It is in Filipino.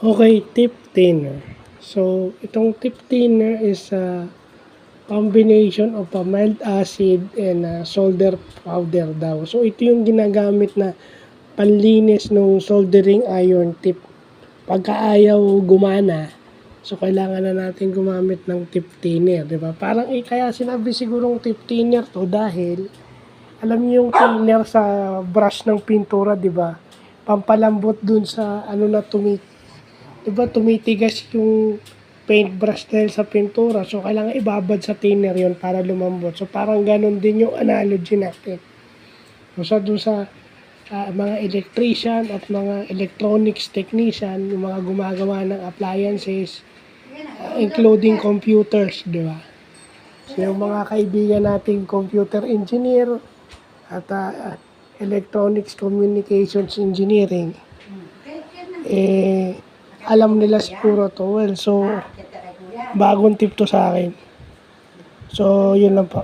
Okay, tip thinner. So, itong tip thinner is a combination of a mild acid and solder powder daw. So, ito yung ginagamit na panlinis ng soldering iron tip. Pagka ayaw gumana, so kailangan na natin gumamit ng tip thinner, di ba? Parang kaya sinabi sigurong tip thinner to dahil alam niyo yung thinner sa brush ng pintura, di ba? Pampalambot dun sa ano na diba tumitigas yung paintbrush dahil sa pintura. So, kailangan ibabad sa thinner yon para lumambot. So, parang ganun din yung analogy natin. So, dun sa mga electrician at mga electronics technician, yung mga gumagawa ng appliances, including computers, di ba? So, yung mga kaibigan nating computer engineer at electronics communications engineering, alam nila siguro to. Well, so, bagong tip to sa akin. So, yun lang po.